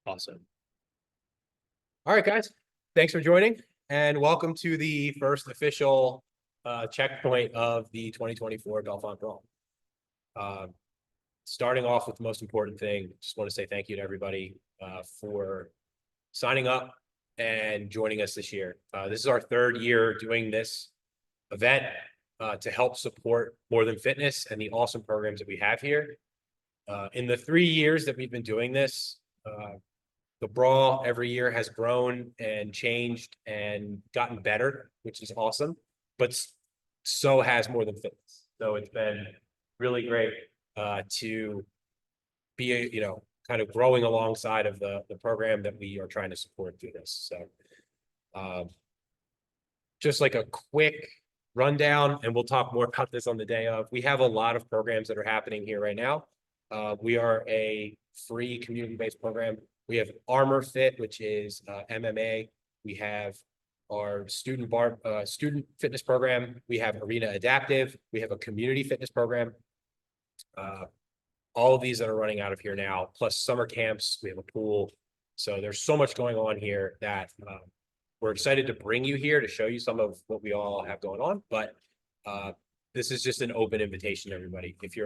Awesome. All right, guys. Thanks for joining, and welcome to the first official checkpoint of the 2024 Belfont Brawl. Starting off with the most important thing, just want to say thank you to everybody for signing up and joining us this year. This is our third year doing this event to help support More Than Fitness and the awesome programs that we have here. In the 3 years that we've been doing this, the Brawl every year has grown and changed and gotten better, which is awesome, but so has More Than Fitness. So it's been really great to be, kind of growing alongside of the program that we are trying to support through this. So just like a quick rundown, and we'll talk more about this on the day of. We have a lot of programs that are happening here right now. We are a free community-based program. We have Armor Fit, which is MMA. We have our student fitness program. We have Arena Adaptive. We have a community fitness program. All of these that are running out of here now, plus summer camps. We have a pool. So there's so much going on here that we're excited to bring you here to show you some of what we all have going on. But this is just an open invitation to everybody. If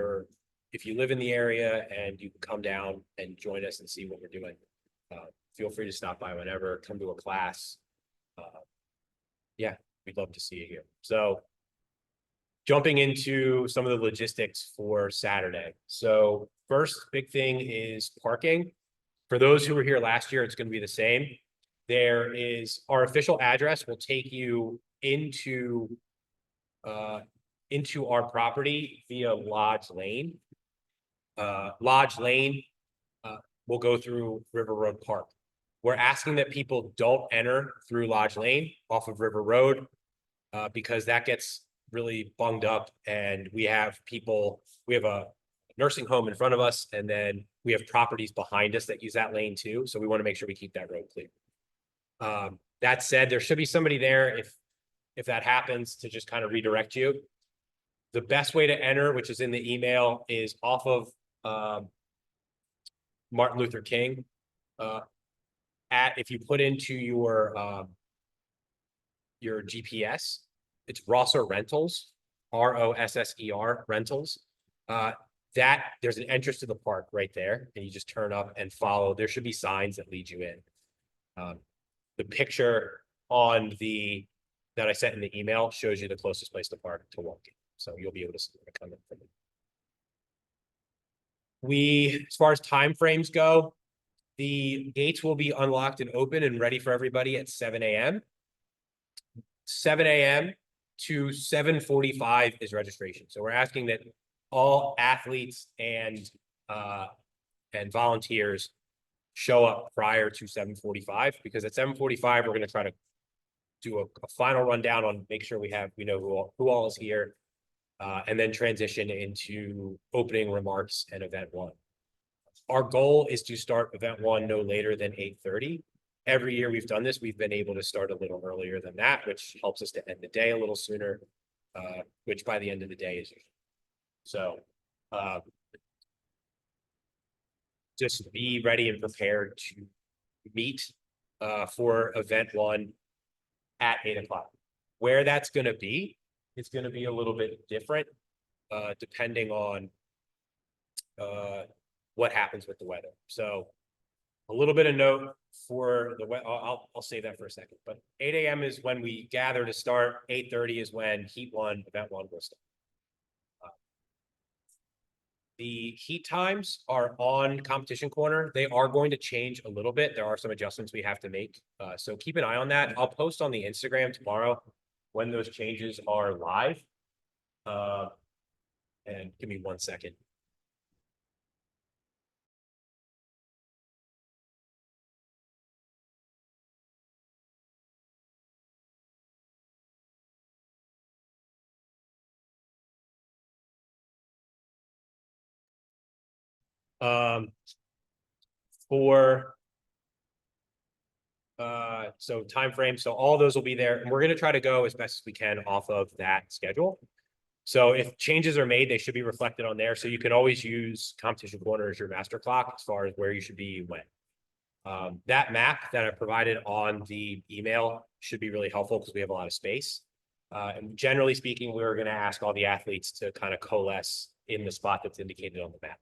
you live in the area and you can come down and join us and see what we're doing, feel free to stop by whenever, come to a class. Yeah, we'd love to see you here. So jumping into some of the logistics for Saturday. So first big thing is parking. For those who were here last year, it's going to be the same. There is our official address will take you into our property via Lodge Lane. Lodge Lane will go through River Road Park. We're asking that people don't enter through Lodge Lane off of River Road because that gets really bunged up, and we have a nursing home in front of us, and then we have properties behind us that use that lane too. So we want to make sure we keep that road clear. That said, there should be somebody there if that happens to just kind of redirect you. The best way to enter, which is in the email, is off of Martin Luther King. If you put into your GPS, it's Rosser Rentals, Rosser Rentals. That there's an entrance to the park right there, and you just turn up and follow. There should be signs that lead you in. The picture that I sent in the email shows you the closest place to park to walk in, so you'll be able to see where to come in from it. As far as time frames go, the gates will be unlocked and open and ready for everybody at 7 a.m. 7 a.m. to 7:45 is registration. So we're asking that all athletes and volunteers show up prior to 7:45, because at 7:45 we're going to try to do a final rundown on make sure we know who all is here, and then transition into opening remarks and event one. Our goal is to start event one no later than 8:30. Every year we've done this, we've been able to start a little earlier than that, which helps us to end the day a little sooner, which by the end of the day is usually. So just be ready and prepared to meet for event one at 8 o'clock. Where that's going to be, it's going to be a little bit different depending on what happens with the weather. So a little bit of note for the weather. I'll save that for a second. But 8 a.m. is when we gather to start. 8:30 is when heat one, event one will start. The heat times are on Competition Corner. They are going to change a little bit. There are some adjustments we have to make. So keep an eye on that. I'll post on the Instagram tomorrow when those changes are live. And give me 1 second. So time frame, so all those will be there, and we're going to try to go as best as we can off of that schedule. So if changes are made, they should be reflected on there. So you can always use Competition Corner as your master clock as far as where you should be when. That map that I provided on the email should be really helpful because we have a lot of space. And generally speaking, we're going to ask all the athletes to kind of coalesce in the spot that's indicated on the map.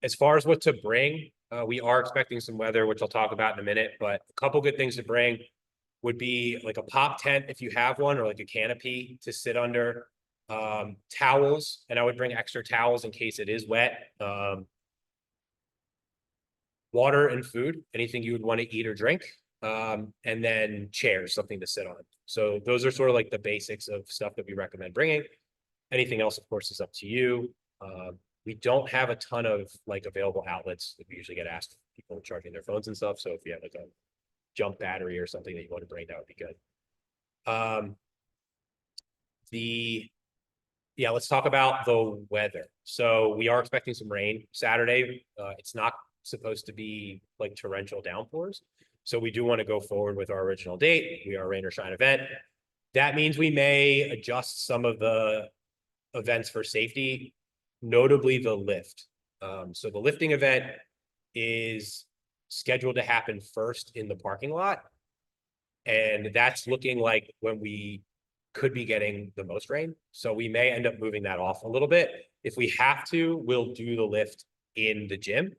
As far as what to bring, we are expecting some weather, which I'll talk about in a minute, but a couple good things to bring would be like a pop tent if you have one, or like a canopy to sit under, towels, and I would bring extra towels in case it is wet, water and food, anything you would want to eat or drink, and then chairs, something to sit on. So those are sort of like the basics of stuff that we recommend bringing. Anything else, of course, is up to you. We don't have a ton of like available outlets that we usually get asked people charging their phones and stuff. So if you have like a jump battery or something that you want to bring, that would be good. Let's talk about the weather. So we are expecting some rain Saturday. It's not supposed to be like torrential downpours. So we do want to go forward with our original date. We are a rain or shine event. That means we may adjust some of the events for safety, notably the lift. So the lifting event is scheduled to happen first in the parking lot. And that's looking like when we could be getting the most rain. So we may end up moving that off a little bit. If we have to, we'll do the lift in the gym,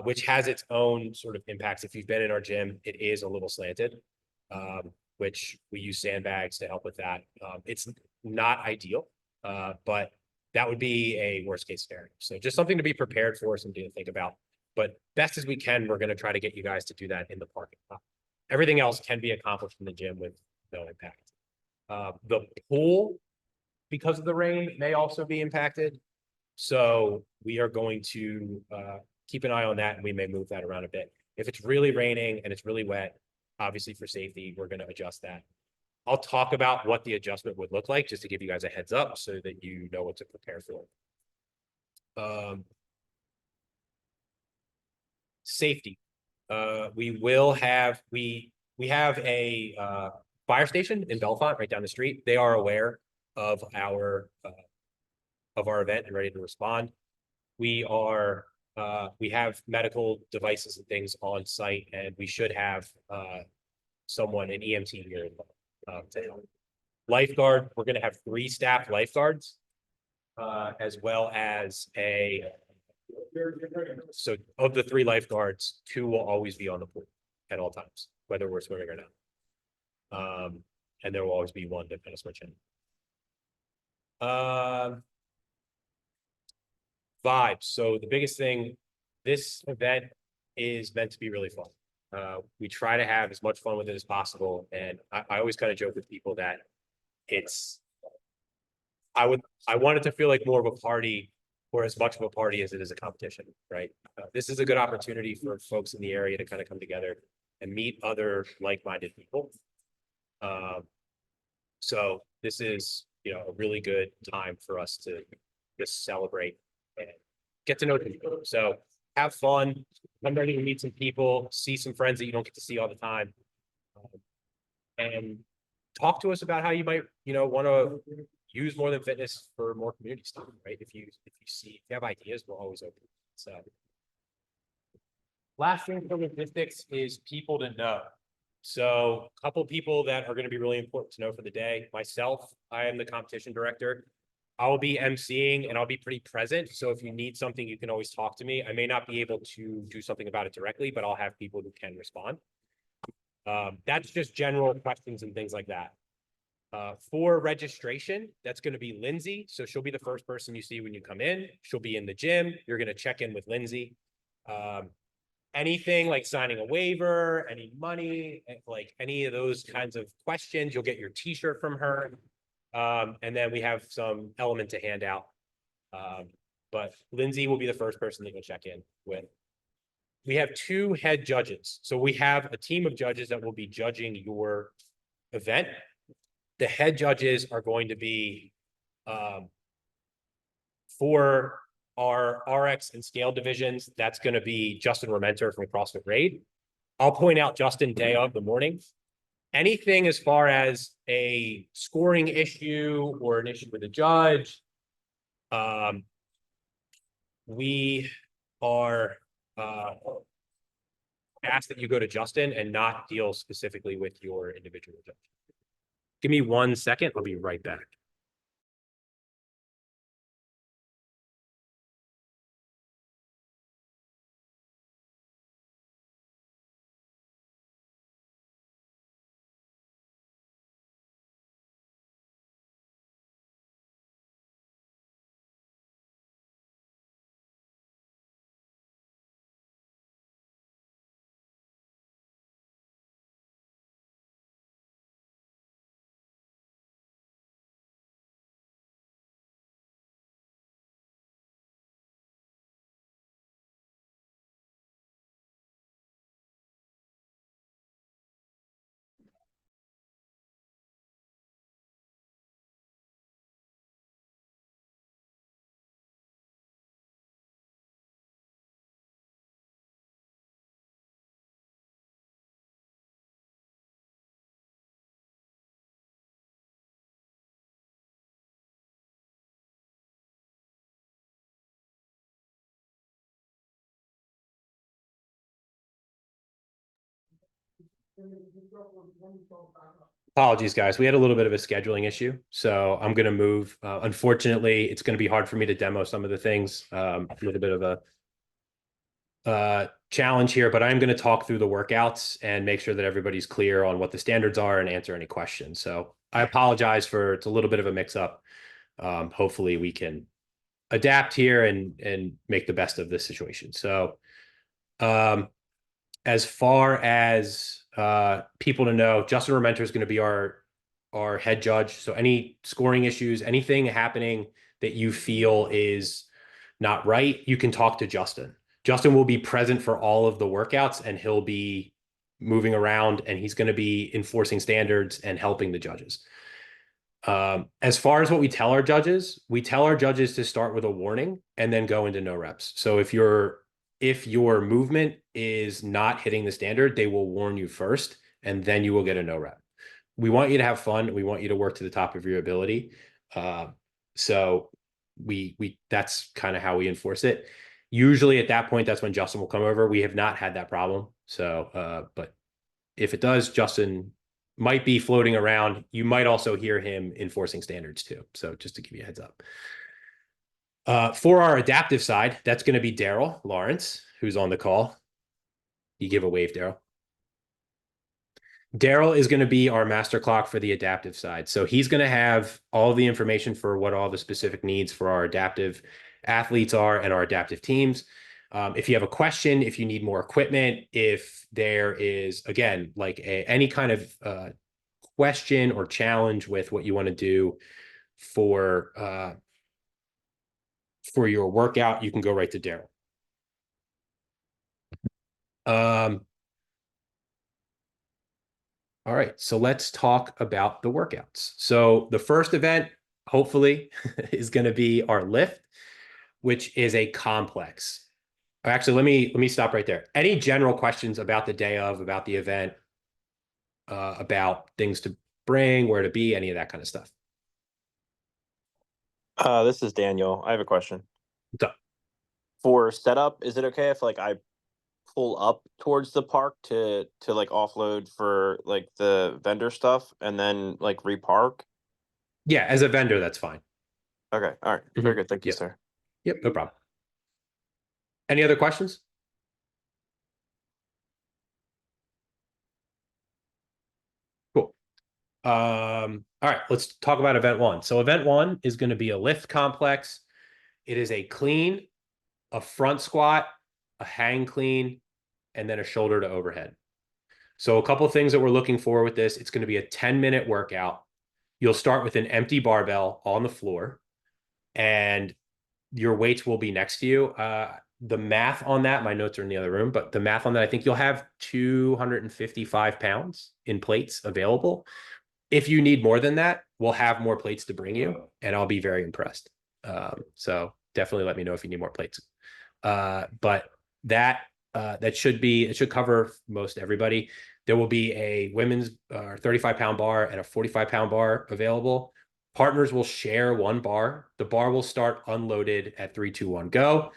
which has its own sort of impacts. If you've been in our gym, it is a little slanted, which we use sandbags to help with that. It's not ideal, but that would be a worst case scenario. So just something to be prepared for, something to think about. But best as we can, we're going to try to get you guys to do that in the parking lot. Everything else can be accomplished in the gym with no impact. The pool, because of the rain, may also be impacted. So we are going to keep an eye on that, and we may move that around a bit. If it's really raining and it's really wet, obviously for safety, we're going to adjust that. I'll talk about what the adjustment would look like just to give you guys a heads up so that you know what to prepare for. Safety. We have a fire station in Bellefonte right down the street. They are aware of our event and ready to respond. We have medical devices and things on site, and we should have someone, an EMT here to help. Lifeguard, we're going to have 3 staff lifeguards, as well as so of the 3 lifeguards, 2 will always be on the pool at all times, whether we're swimming or not. And there will always be one to kind of switch in. Vibes. So the biggest thing, this event is meant to be really fun. We try to have as much fun with it as possible. And I always kind of joke with people that I want it to feel like more of a party, or as much of a party as it is a competition, right? This is a good opportunity for folks in the area to kind of come together and meet other like-minded people. So this is, a really good time for us to just celebrate and get to know people. So have fun, come ready to meet some people, see some friends that you don't get to see all the time, and talk to us about how you might, want to use More Than Fitness for more community stuff, right? If you have ideas, we're always open. So last thing for logistics is people to know. So a couple people that are going to be really important to know for the day. Myself, I am the competition director. I will be emceeing and I'll be pretty present. So if you need something, you can always talk to me. I may not be able to do something about it directly, but I'll have people who can respond. That's just general questions and things like that. For registration, that's going to be Lindsay. So she'll be the first person you see when you come in. She'll be in the gym. You're going to check in with Lindsay. Anything like signing a waiver, any money, like any of those kinds of questions, you'll get your t-shirt from her. And then we have some element to hand out. But Lindsay will be the first person that you'll check in with. We have 2 head judges. So we have a team of judges that will be judging your event. The head judges are going to be for our RX and scale divisions. That's going to be Justin Rementer from CrossFit Raid. I'll point out Justin day of the morning. Anything as far as a scoring issue or an issue with a judge, we are ask that you go to Justin and not deal specifically with your individual judge. Give me 1 second. I'll be right back. Apologies, guys. We had a little bit of a scheduling issue, so I'm going to move. Unfortunately, it's going to be hard for me to demo some of the things. A little bit of a challenge here, but I'm going to talk through the workouts and make sure that everybody's clear on what the standards are and answer any questions. So I apologize for it's a little bit of a mix-up. Hopefully, we can adapt here and make the best of this situation. So, as far as people to know, Justin Rementer is going to be our head judge. So any scoring issues, anything happening that you feel is not right, you can talk to Justin. Justin will be present for all of the workouts, and he'll be moving around, and he's going to be enforcing standards and helping the judges. As far as what we tell our judges to start with a warning and then go into no reps. So if your movement is not hitting the standard, they will warn you first, and then you will get a no rep. We want you to have fun. We want you to work to the top of your ability. So that's kind of how we enforce it. Usually at that point, that's when Justin will come over. We have not had that problem. So, but if it does, Justin might be floating around. You might also hear him enforcing standards too. So just to give you a heads up. For our adaptive side, that's going to be Daryl Lawrence, who's on the call. You give a wave, Daryl. Daryl is going to be our master clock for the adaptive side. So he's going to have all the information for what all the specific needs for our adaptive athletes are and our adaptive teams. If you have a question, if you need more equipment, if there is, again, like any kind of question or challenge with what you want to do for your workout, you can go right to Daryl. All right, so let's talk about the workouts. So the first event, hopefully, is going to be our lift, which is a complex. Actually, let me stop right there. Any general questions about the day of, about the event, about things to bring, where to be, any of that kind of stuff? This is Daniel. I have a question. What's up? For setup, is it okay if like I pull up towards the park to like offload for like the vendor stuff and then like repark? Yeah, as a vendor, that's fine. Okay, all right. Very good. Thank you, Yep. sir. Yep, no problem. Any other questions? Cool. All right, let's talk about event one. So event one is going to be a lift complex. It is a clean, a front squat, a hang clean, and then a shoulder to overhead. So a couple of things that we're looking for with this, it's going to be a 10-minute workout. You'll start with an empty barbell on the floor, and your weights will be next to you. The math on that, my notes are in the other room, but the math on that, I think you'll have 255 pounds in plates available. If you need more than that, we'll have more plates to bring you, and I'll be very impressed. So definitely let me know if you need more plates. But that it should cover most everybody. There will be a women's 35-pound bar and a 45-pound bar available. Partners will share one bar. The bar will start unloaded at 3, 2, 1, go.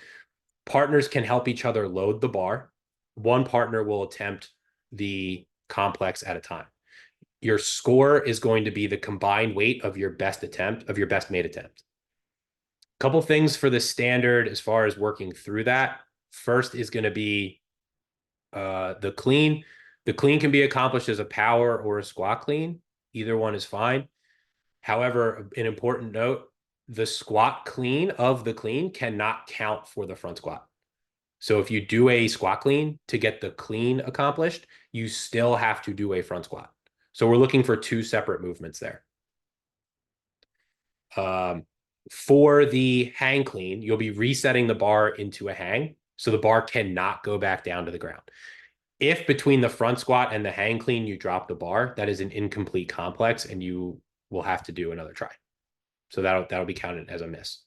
Partners can help each other load the bar. One partner will attempt the complex at a time. Your score is going to be the combined weight of your best attempt, of your best made attempt. Couple things for the standard as far as working through that. First is going to be the clean. The clean can be accomplished as a power or a squat clean. Either one is fine. However, an important note, the squat clean of the clean cannot count for the front squat. So if you do a squat clean to get the clean accomplished, you still have to do a front squat. So we're looking for two separate movements there. For the hang clean, you'll be resetting the bar into a hang. So the bar cannot go back down to the ground. If between the front squat and the hang clean, you drop the bar, that is an incomplete complex and you will have to do another try. So that'll be counted as a miss.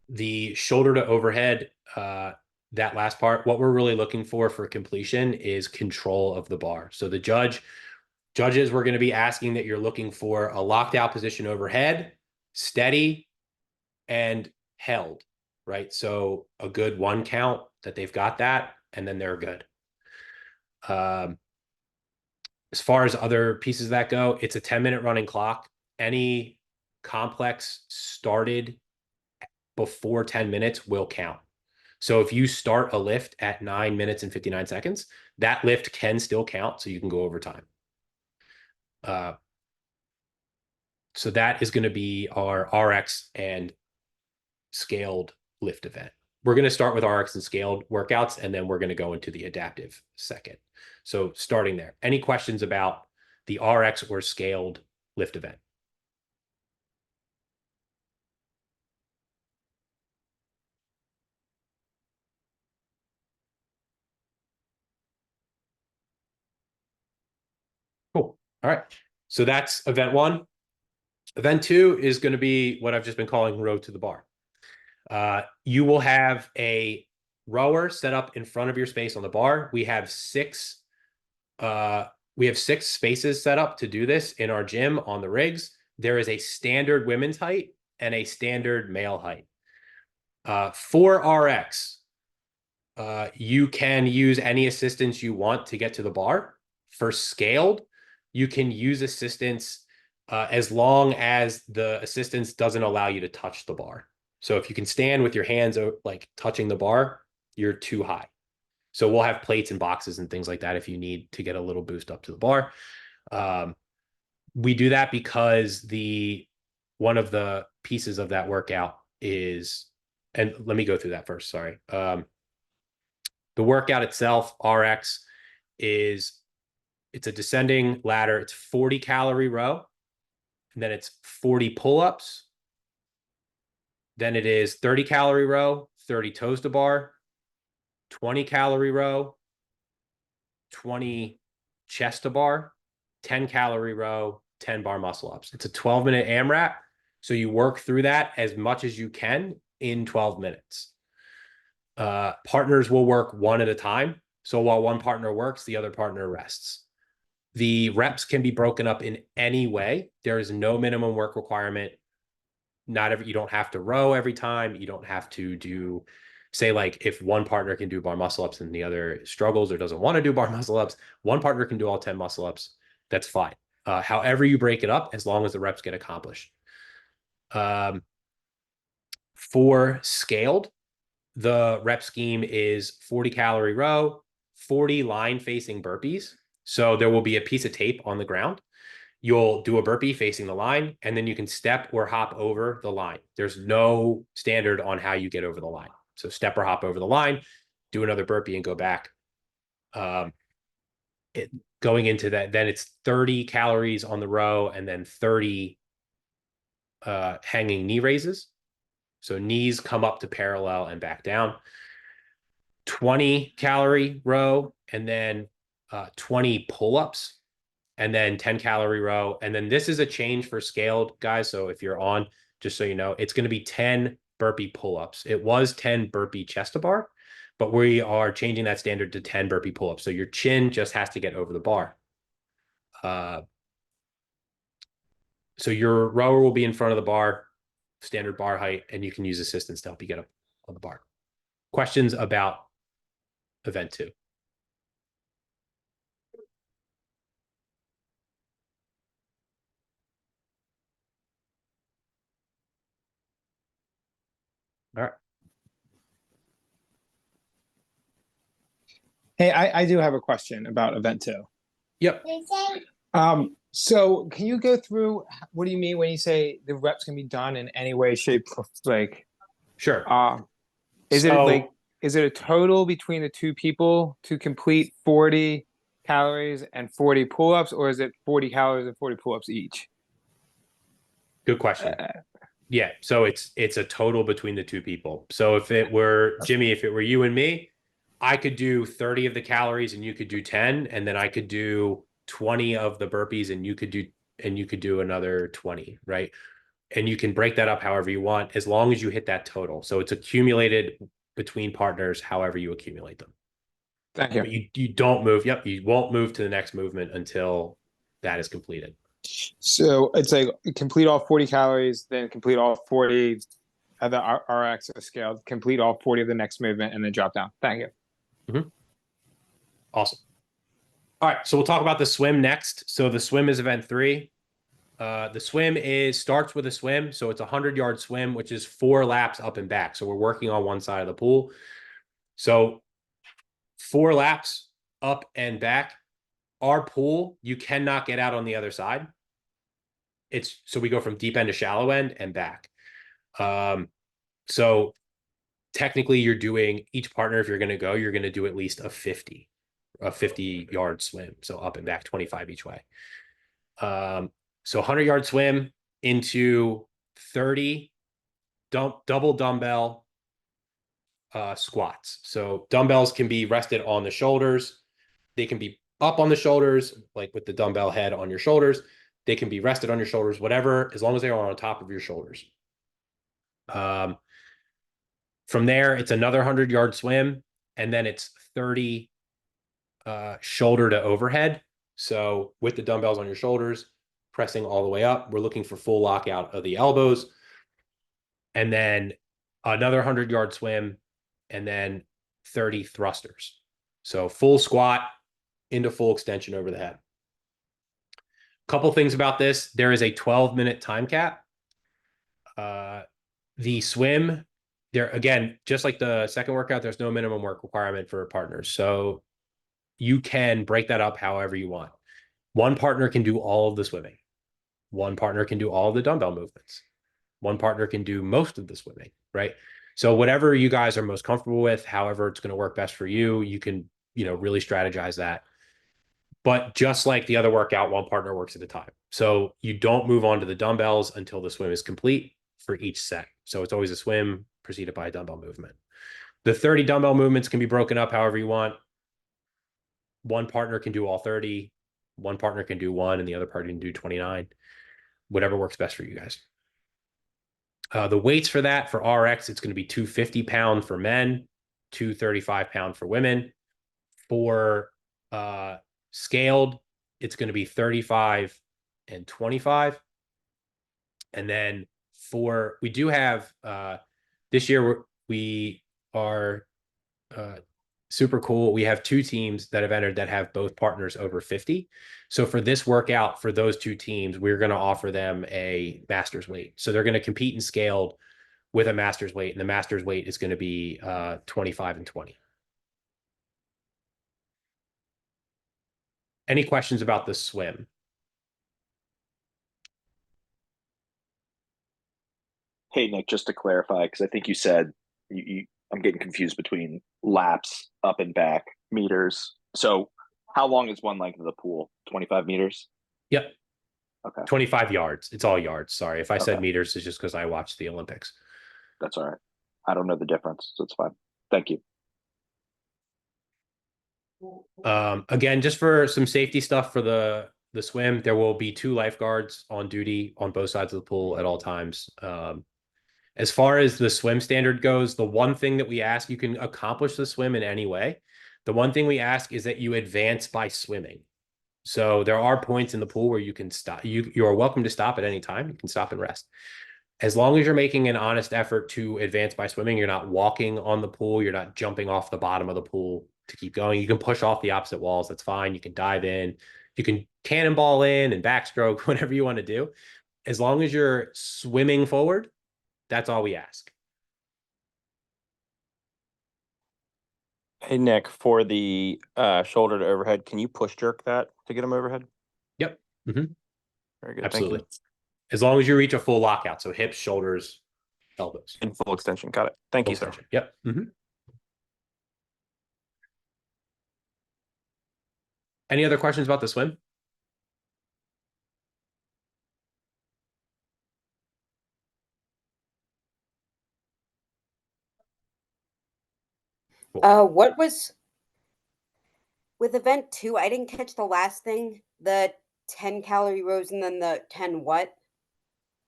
The shoulder to overhead, that last part, what we're really looking for completion is control of the bar. So the judges, we're going to be asking that you're looking for a locked out position overhead, steady, and held, right? So a good 1 count that they've got that, and then they're good. As far as other pieces of that go, it's a 10-minute running clock. Any complex started before 10 minutes will count. So if you start a lift at 9 minutes and 59 seconds, that lift can still count, so you can go over time. So that is going to be our RX and scaled lift event. We're going to start with RX and scaled workouts, and then we're going to go into the adaptive second. So starting there, any questions about the RX or scaled lift event? Cool. All right. So that's event 1. Event 2 is going to be what I've just been calling row to the bar. You will have a rower set up in front of your space on the bar. We have 6 spaces set up to do this in our gym on the rigs. There is a standard women's height and a standard male height. For RX, you can use any assistance you want to get to the bar. For scaled, you can use assistance as long as the assistance doesn't allow you to touch the bar. So if you can stand with your hands like touching the bar, you're too high. So we'll have plates and boxes and things like that if you need to get a little boost up to the bar. We do that because one of the pieces of that workout is, and let me go through that first, sorry. The workout itself, RX, it's a descending ladder. It's 40 calorie row, and then it's 40 pull-ups. Then it is 30 calorie row, 30 toes to bar, 20 calorie row, 20 chest to bar, 10 calorie row, 10 bar muscle ups. It's a 12-minute AMRAP. So you work through that as much as you can in 12 minutes. Partners will work one at a time. So while one partner works, the other partner rests. The reps can be broken up in any way. There is no minimum work requirement. You don't have to row every time. You don't have to do, say, like if one partner can do bar muscle ups and the other struggles or doesn't want to do bar muscle ups, one partner can do all 10 muscle ups. That's fine. However you break it up, as long as the reps get accomplished. For scaled, the rep scheme is 40 calorie row, 40 line facing burpees. So there will be a piece of tape on the ground. You'll do a burpee facing the line, and then you can step or hop over the line. There's no standard on how you get over the line. So step or hop over the line, do another burpee and go back. Going into that, then it's 30 calories on the row and then 30 hanging knee raises. So knees come up to parallel and back down. 20 calorie row and then 20 pull-ups. And then 10 calorie row. And then this is a change for scaled, guys. So if you're on, just so you know, it's going to be 10 burpee pull-ups. It was 10 burpee chest to bar, but we are changing that standard to 10 burpee pull-ups. So your chin just has to get over the bar. So your rower will be in front of the bar. standard bar height, and you can use assistance to help you get up on the bar. Questions about event 2? All right. Hey, I do have a question about event 2. Yep. So can you go through what do you mean when you say the reps can be done in any way, shape, like Sure. is it a total between the two people to complete 40 calories and 40 pull-ups, or is it 40 calories and 40 pull-ups each? Good question. Yeah, so it's a total between the two people. So if it were Jimmy, if it were you and me, I could do 30 of the calories and you could do 10, and then I could do 20 of the burpees and you could do another 20, right? And you can break that up however you want, as long as you hit that total. So it's accumulated between partners, however you accumulate them. Thank you. But you don't move. Yep, you won't move to the next movement until that is completed. So it's like complete all 40 calories, then complete all 40 of the RX scale, complete all 40 of the next movement, and then drop down. Thank you. Awesome. All right, so we'll talk about the swim next. So the swim is event 3. The swim starts with a swim. So it's a 100-yard swim, which is 4 laps up and back. So we're working on one side of the pool. So 4 laps up and back. Our pool, you cannot get out on the other side. So we go from deep end to shallow end and back. So technically you're doing each partner, if you're going to go, you're going to do at least a 50-yard swim. So up and back, 25 each way. So 100-yard swim into 30 double dumbbell squats. So dumbbells can be rested on the shoulders. They can be up on the shoulders, like with the dumbbell head on your shoulders. They can be rested on your shoulders, whatever, as long as they are on top of your shoulders. From there, it's another 100-yard swim, and then it's 30 shoulder to overhead. So with the dumbbells on your shoulders, pressing all the way up, we're looking for full lockout of the elbows. And then another 100-yard swim, and then 30 thrusters. So full squat into full extension over the head. Couple things about this. There is a 12-minute time cap. The swim, there again, just like the second workout, there's no minimum work requirement for partners. So you can break that up however you want. One partner can do all of the swimming. One partner can do all of the dumbbell movements. One partner can do most of the swimming, right? So whatever you guys are most comfortable with, however it's going to work best for you, you can, really strategize that. But just like the other workout, one partner works at a time. So you don't move on to the dumbbells until the swim is complete for each set. So it's always a swim preceded by a dumbbell movement. The 30 dumbbell movements can be broken up however you want. One partner can do all 30. One partner can do 1, and the other partner can do 29. Whatever works best for you guys. The weights for that, for RX, it's going to be 250-pound for men, 235-pound for women. For scaled, it's going to be 35 and 25. And then we do have, this year we are super cool. We have 2 teams that have entered that have both partners over 50. So for this workout, for those 2 teams, we're going to offer them a master's weight. So they're going to compete in scaled with a master's weight, and the master's weight is going to be 25 and 20. Any questions about the swim? Hey, Nick, just to clarify, because I think you said I'm getting confused between laps, up and back, meters. So how long is one length of the pool? 25 meters? Yep. Okay. 25 yards. It's all yards. Sorry. If I said Okay. meters, it's just because I watched the Olympics. That's all right. I don't know the difference, so it's fine. Thank you. Again, just for some safety stuff for the swim, there will be 2 lifeguards on duty on both sides of the pool at all times. As far as the swim standard goes, the one thing that we ask, you can accomplish the swim in any way. The one thing we ask is that you advance by swimming. So there are points in the pool where you can stop. You are welcome to stop at any time. You can stop and rest. As long as you're making an honest effort to advance by swimming, you're not walking on the pool, you're not jumping off the bottom of the pool to keep going. You can push off the opposite walls, that's fine. You can dive in, you can cannonball in and backstroke, whatever you want to do. As long as you're swimming forward, that's all we ask. Hey Nick, for the shoulder to overhead, can you push jerk that to get him overhead? Yep. Mhm. Very good. Absolutely. Thank As long as you reach a full lockout, so hips, shoulders, elbows. you. In full extension. Got it. Thank Full you, sir. extension. Yep. Mhm. Any other questions about the swim? What was with event 2? I didn't catch the last thing. The 10 calorie rows and then the 10 what?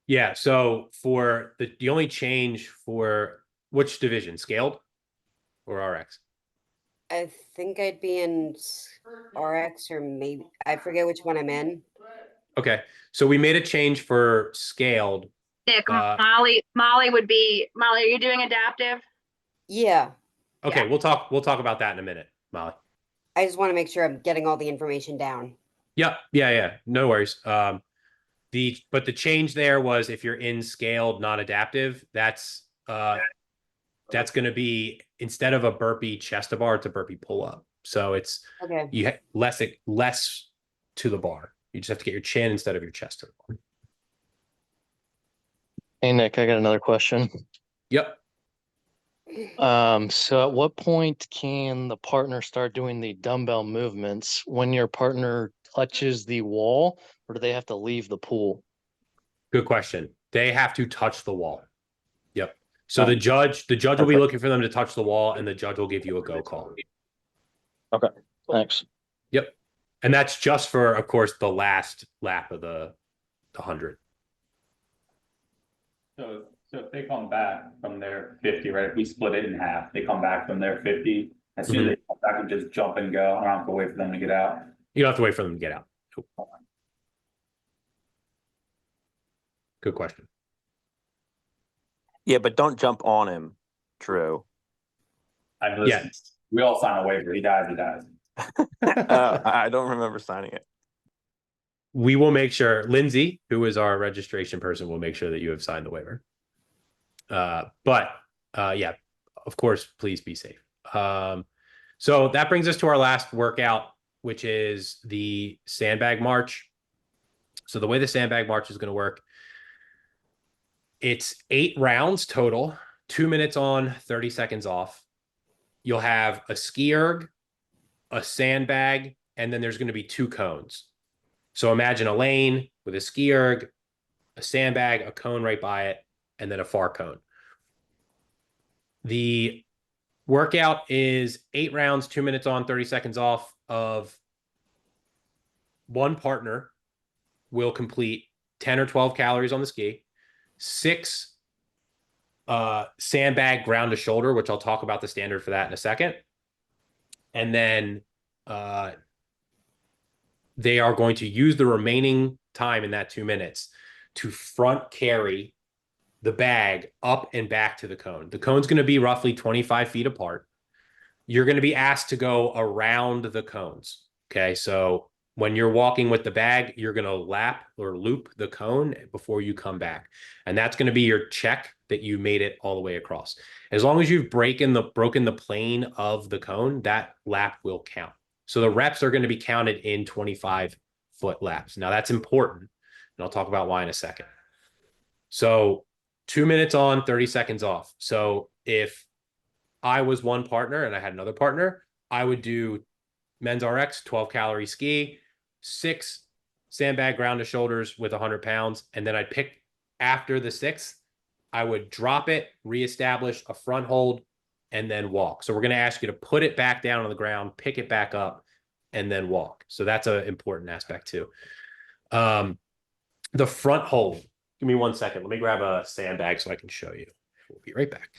Yeah. So for the only change for which division, scaled or RX? I think I'd be in RX or maybe I forget which one I'm in. Okay. So we made a change for scaled. Nick, Molly would be Molly. Are you doing adaptive? Yeah. Okay, Yeah. we'll talk about that in a minute, Molly. I just want to make sure I'm getting all the information down. Yep. Yeah. No worries. But the change there was if you're in scaled, not adaptive, that's going to be instead of a burpee chest to bar, it's a burpee pull up. So it's Okay. less to the bar. You just have to get your chin instead of your chest to the bar. Hey Nick, I got another question. Yep. So at what point can the partner start doing the dumbbell movements when your partner touches the wall, or do they have to leave the pool? Good question. They have to touch the wall. Yep. So the judge will be looking for them to touch the wall, and the judge will give you a go call. Okay, thanks. Yep. And that's just for, of course, the last lap of the 100. So if they come back from their 50, right? If we split it in half, they come back from their 50. As soon as they come back, we just jump and go. I don't have to wait for them to get out. You don't have to wait for them to get out. Cool. Good question. Yeah, but don't jump on him. True. I listen. We all sign a waiver. He dies, he dies. I don't remember signing it. We will make sure Lindsay, who is our registration person, will make sure that you have signed the waiver. But yeah, of course, please be safe. So that brings us to our last workout, which is the sandbag march. So the way the sandbag march is going to work, it's 8 rounds total, 2 minutes on, 30 seconds off. You'll have a ski erg, a sandbag, and then there's going to be 2 cones. So imagine a lane with a ski erg, a sandbag, a cone right by it, and then a far cone. The workout is 8 rounds, 2 minutes on, 30 seconds off of one partner will complete 10 or 12 calories on the ski, 6 sandbag ground to shoulder, which I'll talk about the standard for that in a second. And then they are going to use the remaining time in that 2 minutes to front carry the bag up and back to the cone. The cone's going to be roughly 25 feet apart. You're going to be asked to go around the cones. Okay. So when you're walking with the bag, you're going to lap or loop the cone before you come back. And that's going to be your check that you made it all the way across. As long as you've broken the plane of the cone, that lap will count. So the reps are going to be counted in 25-foot laps. Now that's important. And I'll talk about why in a second. So 2 minutes on, 30 seconds off. So if I was one partner and I had another partner, I would do men's RX, 12 calorie ski, 6 sandbag ground to shoulders with 100 pounds. And then I'd pick after the 6th, I would drop it, reestablish a front hold, and then walk. So we're going to ask you to put it back down on the ground, pick it back up, and then walk. So that's an important aspect too. The front hold. Give me 1 second. Let me grab a sandbag so I can show you. We'll be right back.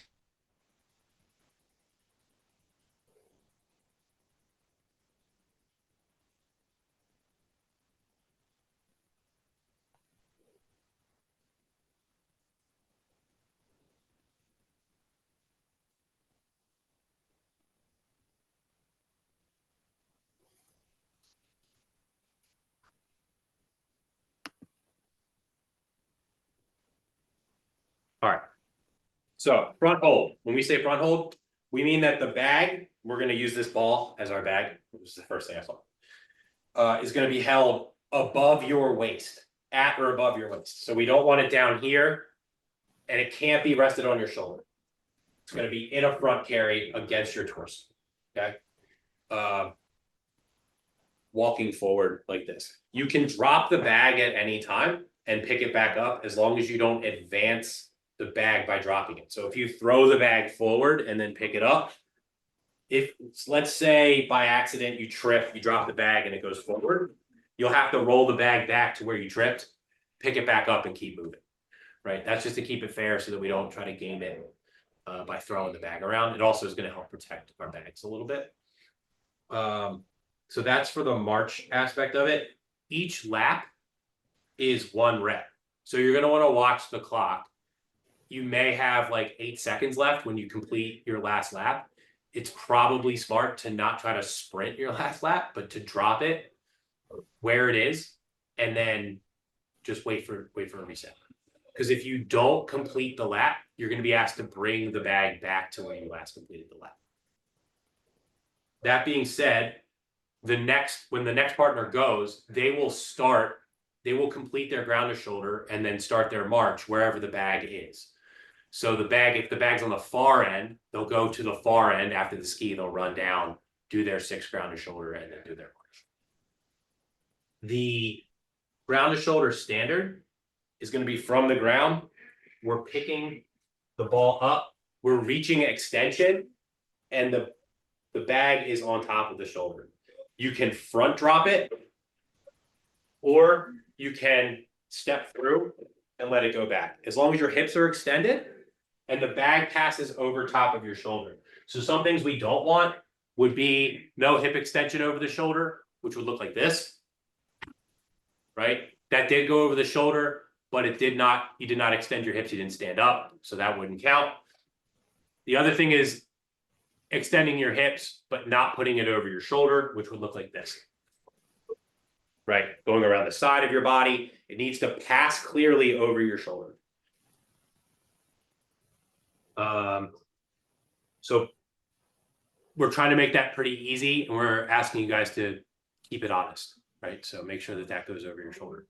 So front hold, when we say front hold, we mean that the bag, we're gonna use this ball as our bag, which is the first thing I saw. Is gonna be held above your waist, at or above your waist. So we don't want it down here. And it can't be rested on your shoulder. It's gonna be in a front carry against your torso, okay? Walking forward like this. You can drop the bag at any time and pick it back up as long as you don't advance the bag by dropping it. So if you throw the bag forward and then pick it up, if let's say by accident you trip, you drop the bag and it goes forward, you'll have to roll the bag back to where you tripped, pick it back up and keep moving, right? That's just to keep it fair so that we don't try to game it by throwing the bag around. It also is going to help protect our bags a little bit. So that's for the march aspect of it. Each lap is 1 rep. So you're going to want to watch the clock. You may have like 8 seconds left when you complete your last lap. It's probably smart to not try to sprint your last lap, but to drop it where it is and then just wait for a reset. Because if you don't complete the lap, you're going to be asked to bring the bag back to where you last completed the lap. That being said, when the next partner goes, they will complete their ground to shoulder and then start their march wherever the bag is. So the bag, if the bag's on the far end, they'll go to the far end after the ski, they'll run down, do their 6 ground to shoulder, and then do their march. The ground to shoulder standard is going to be from the ground. We're picking the ball up, we're reaching extension, and the bag is on top of the shoulder. You can front drop it, or you can step through and let it go back. As long as your hips are extended and the bag passes over top of your shoulder. So some things we don't want would be no hip extension over the shoulder, which would look like this, right? That did go over the shoulder, but you did not extend your hips, you didn't stand up, so that wouldn't count. The other thing is extending your hips, but not putting it over your shoulder, which would look like this. Right, going around the side of your body. It needs to pass clearly over your shoulder. So we're trying to make that pretty easy, and we're asking you guys to keep it honest, right? So make sure that that goes over your shoulder.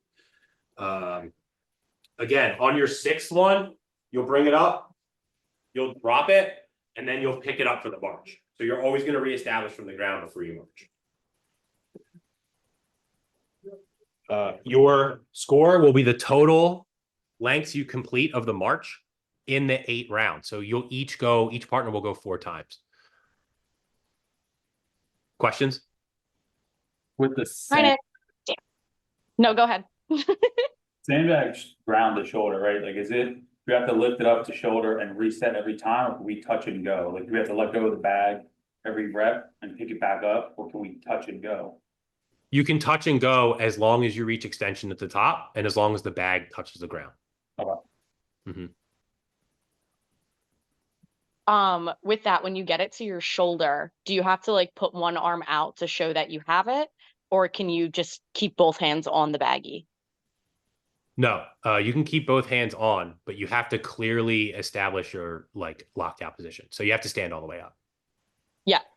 Again, on your 6th one, you'll bring it up, you'll drop it, and then you'll pick it up for the march. So you're always going to reestablish from the ground before you march. Your score will be the total lengths you complete of the march in the 8 rounds. So you'll each partner will go 4 times. Questions? With the Kind of. No, go ahead. sandbag ground to shoulder, right? Like, is it, you have to lift it up to shoulder and reset every time, or can we touch and go? Like, do we have to let go of the bag every rep and pick it back up, or can we touch and go? You can touch and go as long as you reach extension at the top and as long as the bag touches the ground. Okay. Mm-hmm. With that, when you get it to your shoulder, do you have to like put one arm out to show that you have it, or can you just keep both hands on the baggie? No, you can keep both hands on, but you have to clearly establish your like locked out position. So you have to stand all the way up.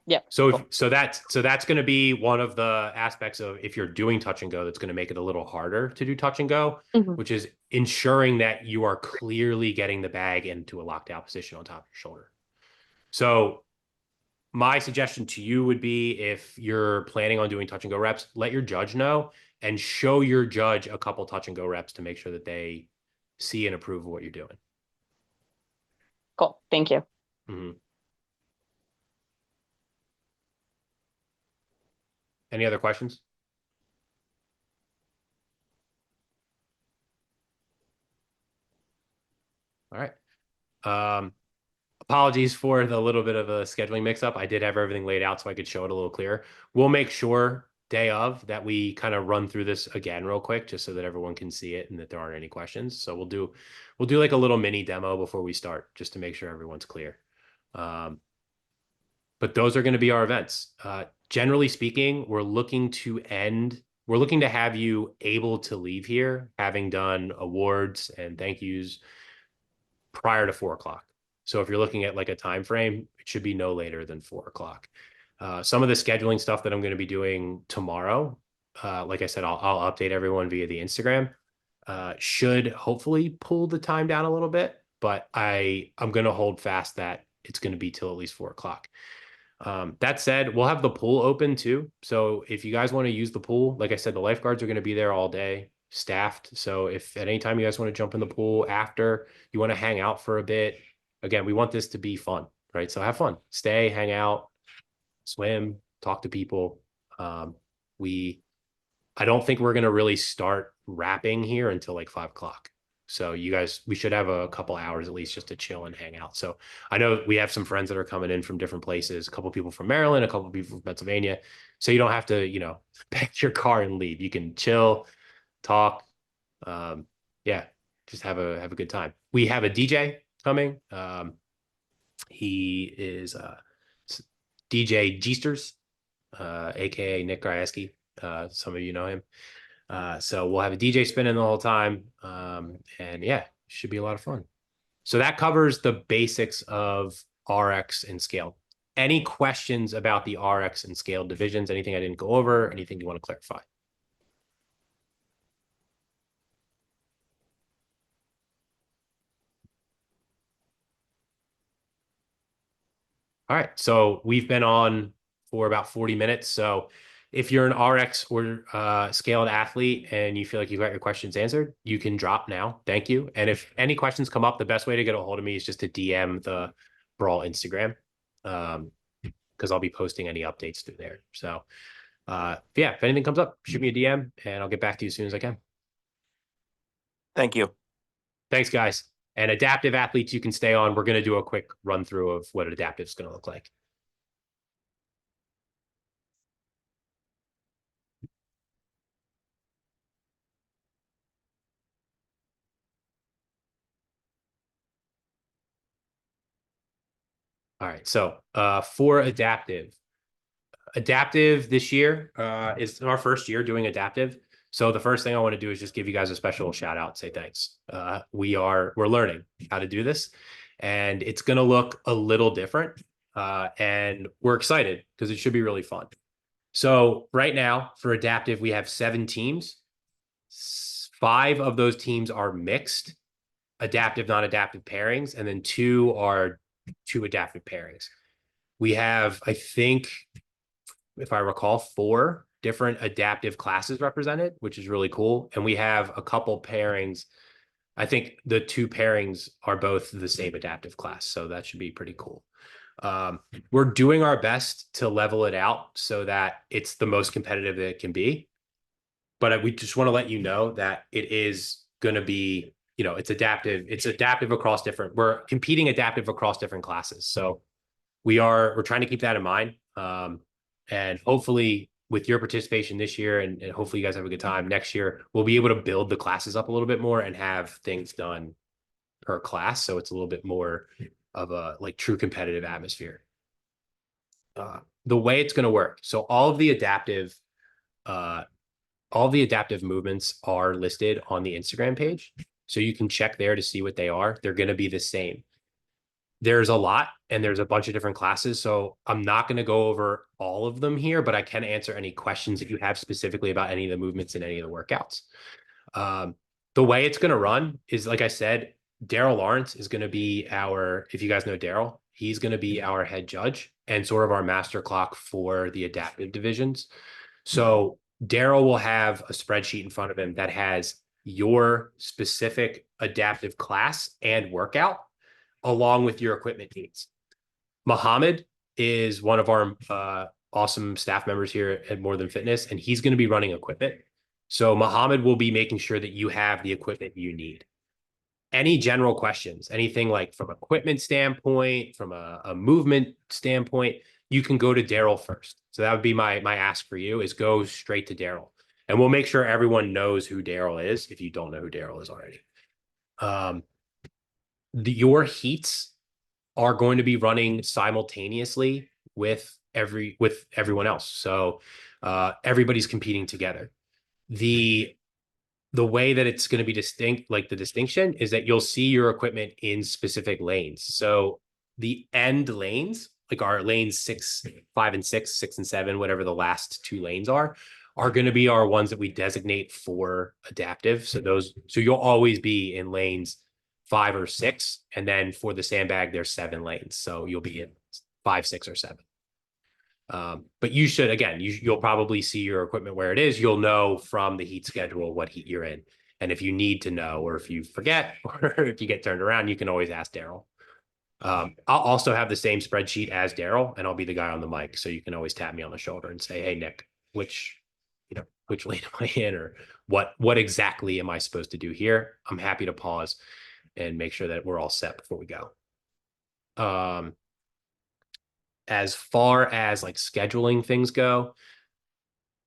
Yeah. So Cool. so that's going to be one of the aspects of if you're doing touch and go, that's going to make it a little harder to do touch and go, which is ensuring that you are clearly getting the bag into a locked out position on top of your shoulder. So my suggestion to you would be, if you're planning on doing touch and go reps, let your judge know and show your judge a couple touch and go reps to make sure that they see and approve of what you're doing. Cool. Thank you. Mm-hmm. Any other questions? All right. Apologies for the little bit of a scheduling mix-up. I did have everything laid out so I could show it a little clearer. We'll make sure day of that we kind of run through this again real quick, just so that everyone can see it and that there aren't any questions. So we'll do like a little mini demo before we start, just to make sure everyone's clear. But those are going to be our events. Generally speaking, we're looking to have you able to leave here having done awards and thank yous prior to 4 o'clock. So if you're looking at like a time frame, it should be no later than 4 o'clock. Some of the scheduling stuff that I'm going to be doing tomorrow, like I said, I'll update everyone via the Instagram. Should hopefully pull the time down a little bit, but I'm going to hold fast that it's going to be till at least 4 o'clock. That said, we'll have the pool open too. So if you guys want to use the pool, like I said, the lifeguards are going to be there all day, staffed. So if at any time you guys want to jump in the pool after, you want to hang out for a bit, again, we want this to be fun, right? So have fun, stay, hang out, swim, talk to people. I don't think we're going to really start wrapping here until like 5 o'clock. So you guys, we should have a couple hours at least just to chill and hang out. So I know we have some friends that are coming in from different places, a couple people from Maryland, a couple people from Pennsylvania. So you don't have to, pack your car and leave. You can chill, talk. Yeah, just have a good time. We have a DJ coming. He is DJ Geesters, aka Nick Grieski. Some of you know him. So we'll have a DJ spinning the whole time. And yeah, should be a lot of fun. So that covers the basics of RX and scale. Any questions about the RX and scale divisions? Anything I didn't go over? Anything you want to clarify? All right. So we've been on for about 40 minutes. So if you're an RX or scaled athlete and you feel like you got your questions answered, you can drop now. Thank you. And if any questions come up, the best way to get a hold of me is just to DM the Brawl Instagram, because I'll be posting any updates through there. So yeah, if anything comes up, shoot me a DM and I'll get back to you as soon as I can. Thank you. Thanks, guys. And adaptive athletes, you can stay on. We're going to do a quick run through of what adaptive is going to look like. All right. So for adaptive this year is our first year doing adaptive. So the first thing I want to do is just give you guys a special shout out, say thanks. We're learning how to do this, and it's going to look a little different. And we're excited because it should be really fun. So right now for adaptive, we have 7 teams. 5 of those teams are mixed, adaptive, non-adaptive pairings, and then 2 are 2 adaptive pairings. We have, I think, if I recall, 4 different adaptive classes represented, which is really cool. And we have a couple pairings. I think the 2 pairings are both the same adaptive class. So that should be pretty cool. We're doing our best to level it out so that it's the most competitive that it can be. But we just want to let you know that it is going to be, it's adaptive. It's adaptive across we're competing adaptive across different classes. So we're trying to keep that in mind. And hopefully with your participation this year, and hopefully you guys have a good time next year, we'll be able to build the classes up a little bit more and have things done per class. So it's a little bit more of a like true competitive atmosphere. The way it's going to work. So all of the adaptive movements are listed on the Instagram page. So you can check there to see what they are. They're going to be the same. There's a lot and there's a bunch of different classes. So I'm not going to go over all of them here, but I can answer any questions if you have specifically about any of the movements in any of the workouts. The way it's going to run is, like I said, Daryl Lawrence is going to be if you guys know Daryl, he's going to be our head judge and sort of our master clock for the adaptive divisions. So Daryl will have a spreadsheet in front of him that has your specific adaptive class and workout along with your equipment needs. Muhammad is one of our awesome staff members here at More Than Fitness, and he's going to be running equipment. So Muhammad will be making sure that you have the equipment you need. Any general questions, anything like from equipment standpoint, from a movement standpoint, you can go to Daryl first. So that would be my ask for you, is go straight to Daryl. And we'll make sure everyone knows who Daryl is if you don't know who Daryl is already. Your heats are going to be running simultaneously with everyone else. So everybody's competing together. The the way that it's going to be distinct, like the distinction is that you'll see your equipment in specific lanes. So the end lanes, like our lanes 6, 5, and 6, 6 and 7, whatever the last 2 lanes are going to be our ones that we designate for adaptive. So you'll always be in lanes 5 or 6. And then for the sandbag, there's 7 lanes. So you'll be in 5, 6, or 7. But you should, again, you'll probably see your equipment where it is. You'll know from the heat schedule what heat you're in. And if you need to know, or if you forget, or if you get turned around, you can always ask Daryl. I'll also have the same spreadsheet as Daryl, and I'll be the guy on the mic. So you can always tap me on the shoulder and say, hey, Nick, which lane am I in, or what exactly am I supposed to do here? I'm happy to pause and make sure that we're all set before we go. As far as like scheduling things go,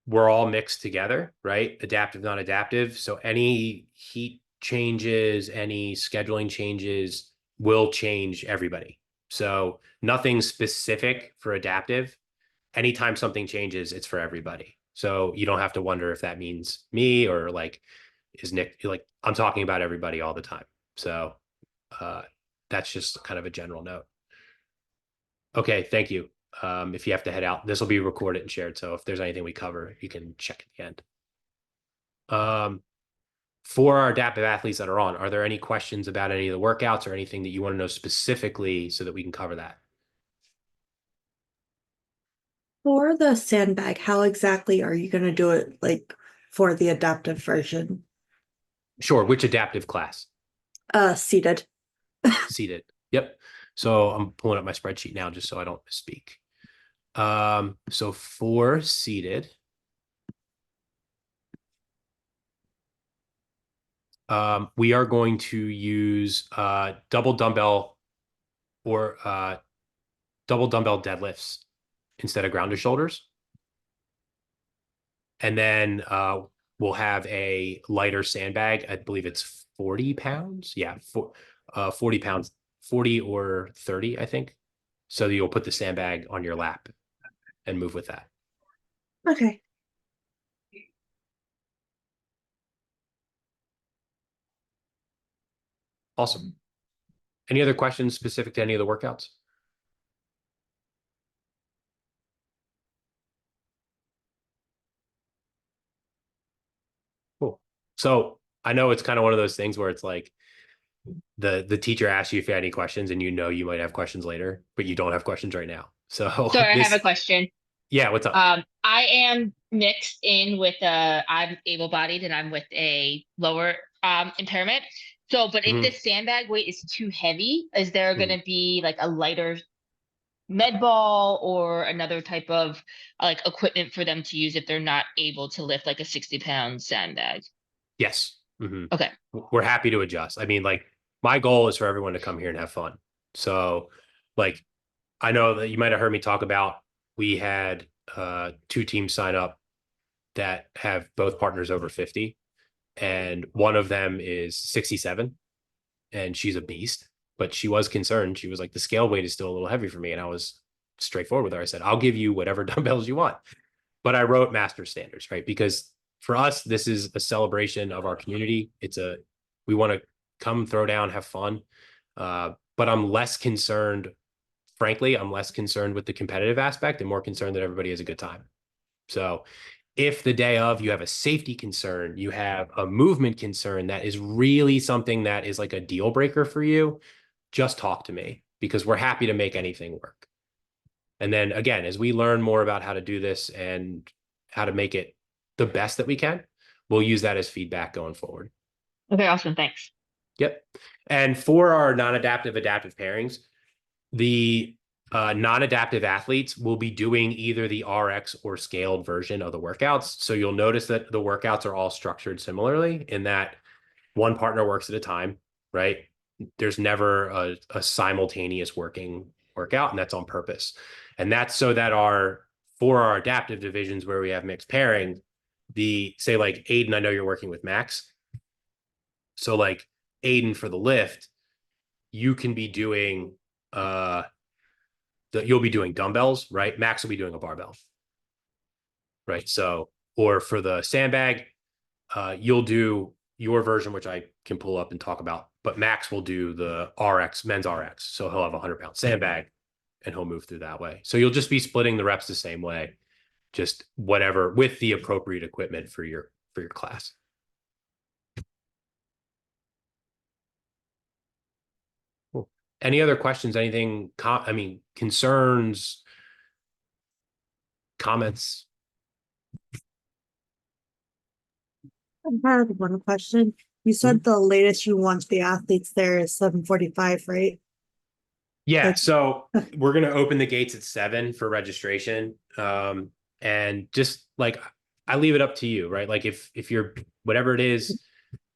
we're all mixed together, right? Adaptive, non-adaptive. So any heat changes, any scheduling changes will change everybody. So nothing specific for adaptive. Anytime something changes, it's for everybody. So you don't have to wonder if that means me or like, is Nick, like I'm talking about everybody all the time. So that's just kind of a general note. Okay, thank you. If you have to head out, this will be recorded and shared. So if there's anything we cover, you can check at the end. For our adaptive athletes that are on, are there any questions about any of the workouts or anything that you want to know specifically so that we can cover that? For the sandbag, how exactly are you going to do it, like for the adaptive version? Sure. Which adaptive class? Seated. Seated. Yep. So I'm pulling up my spreadsheet now just so I don't misspeak. So for seated, we are going to use double dumbbell or double dumbbell deadlifts instead of grounded shoulders. And then we'll have a lighter sandbag. I believe it's 40 pounds. Yeah, 40 pounds, 40 or 30, I think. So you'll put the sandbag on your lap and move with that. Okay. Awesome. Any other questions specific to any of the workouts? Cool. So I know it's kind of one of those things where it's like the teacher asks you if you had any questions and you know you might have questions later, but you don't have questions right now. So Sorry, I have a question. Yeah, what's up? I am mixed in with I'm able-bodied and I'm with a lower impairment. So, but if the sandbag weight is too heavy, is there going to be like a lighter med ball or another type of like equipment for them to use if they're not able to lift like a 60-pound sandbag? Yes. Okay. We're happy to adjust. I mean, like my goal is for everyone to come here and have fun. So like, I know that you might have heard me talk about, we had 2 teams sign up that have both partners over 50. And one of them is 67 and she's a beast, but she was concerned. She was like, the scale weight is still a little heavy for me. And I was straightforward with her. I said, I'll give you whatever dumbbells you want. But I wrote master standards, right? Because for us, this is a celebration of our community. We want to come throw down, have fun. But I'm less concerned, frankly, I'm less concerned with the competitive aspect and more concerned that everybody has a good time. So if the day of you have a safety concern, you have a movement concern that is really something that is like a deal breaker for you, just talk to me because we're happy to make anything work. And then again, as we learn more about how to do this and how to make it the best that we can, we'll use that as feedback going forward. Okay, awesome. Thanks. Yep. And for our non-adaptive adaptive pairings, the non-adaptive athletes will be doing either the RX or scaled version of the workouts. So you'll notice that the workouts are all structured similarly in that one partner works at a time, right? There's never a simultaneous workout, and that's on purpose. And that's so that for our adaptive divisions where we have mixed pairing, say like Aiden, I know you're working with Max. So like Aiden for the lift, you can be doing you'll be doing dumbbells, right? Max will be doing a barbell, right? So, or for the sandbag, you'll do your version, which I can pull up and talk about, but Max will do the RX, men's RX. So he'll have a 100-pound sandbag and he'll move through that way. So you'll just be splitting the reps the same way, just whatever with the appropriate equipment for your class. Cool. Any other questions? Anything, concerns, comments? I had one question. You said the latest you want the athletes there is 7:45, right? Yeah, Like- so we're gonna open the gates at 7 for registration. And just like I leave it up to you, right? Like if you're whatever it is,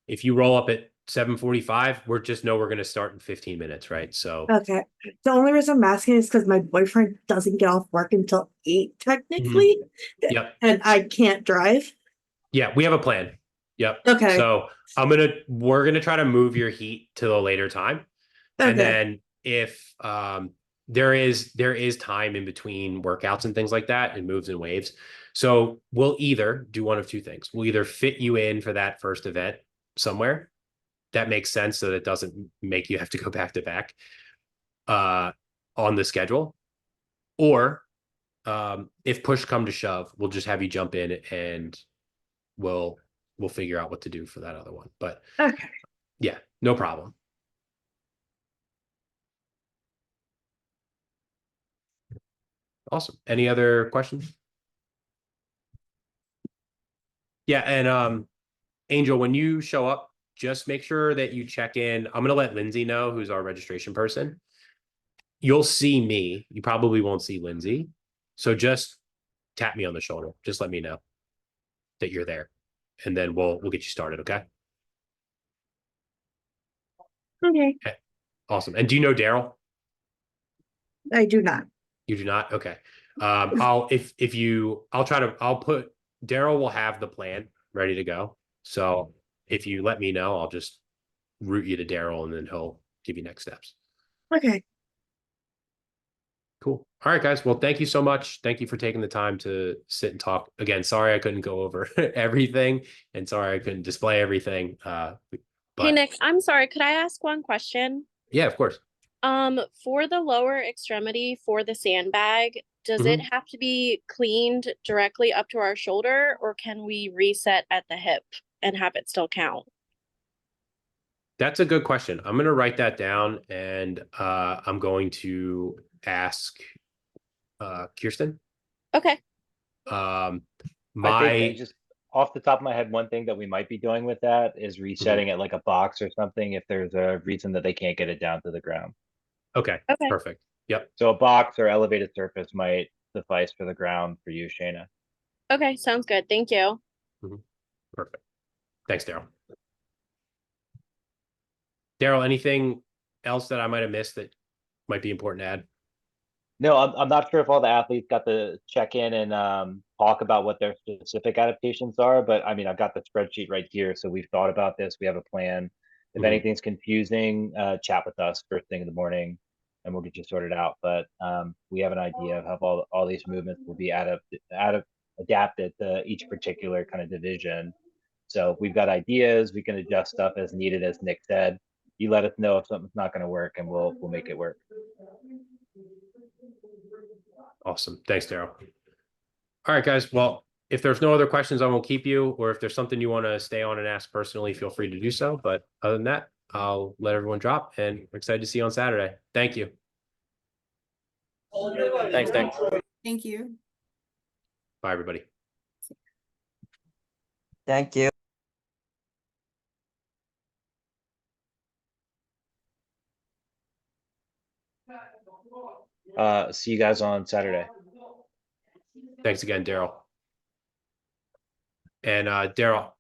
if you roll up at 7:45, we're gonna start in 15 minutes, right? So Okay. The only reason I'm asking is because my boyfriend doesn't get off work until 8 technically. Yep. And I can't drive. Yeah, we have a plan. Yep. Okay. So we're gonna try to move your heat to a later time. And Okay. then if there is time in between workouts and things like that, and moves and waves. So we'll either do one of two things. We'll either fit you in for that first event somewhere that makes sense so that it doesn't make you have to go back to back on the schedule. Or if push come to shove, we'll just have you jump in and we'll figure out what to do for that other one. But Okay. yeah, no problem. Awesome. Any other questions? Yeah, and Angel, when you show up, just make sure that you check in. I'm gonna let Lindsay know, who's our registration person. You'll see me. You probably won't see Lindsay. So just tap me on the shoulder. Just let me know that you're there. And then we'll get you started, okay? Okay. Awesome. And do you know Daryl? I do not. You do not? Okay. I'll put Daryl will have the plan ready to go. So if you let me know, I'll just route you to Daryl and then he'll give you next steps. Okay. Cool. All right, guys. Well, thank you so much. Thank you for taking the time to sit and talk. Again, sorry I couldn't go over everything and sorry I couldn't display everything. Hey But Nick, I'm sorry, could I ask one question? yeah, of course. For the lower extremity for the sandbag, does it have to be cleaned directly up to our shoulder, or can we reset at the hip and have it still count? That's a good question. I'm going to write that down and I'm going to ask Kirsten. Okay. Um, I think just off the top of my head, one thing that we might be doing with that is resetting it like a box or something if there's a reason that they can't get it down to the ground. Okay. Perfect. Yep. So a box or elevated surface might suffice for the ground for you, Shayna. Okay, sounds good. Thank you. Perfect. Thanks, Daryl. Daryl, anything else that I might have missed that might be important to add? No, I'm not sure if all the athletes got to check in and talk about what their specific adaptations are, but I mean, I've got the spreadsheet right here. So we've thought about this. We have a plan. If anything's confusing, chat with us first thing in the morning and we'll get you sorted out. But we have an idea of how all these movements will be adapted to each particular kind of division. So we've got ideas. We can adjust stuff as needed, as Nick said. You let us know if something's not going to work and we'll make it work. Awesome. Thanks, Daryl. All right, guys. Well, if there's no other questions, I won't keep you. Or if there's something you want to stay on and ask personally, feel free to do so. But other than that, I'll let everyone drop and I'm excited to see you on Saturday. Thank you. Thanks, Nick. Thank you. Bye, everybody. Thank you. See you guys on Saturday. Thanks again, Daryl. And Daryl,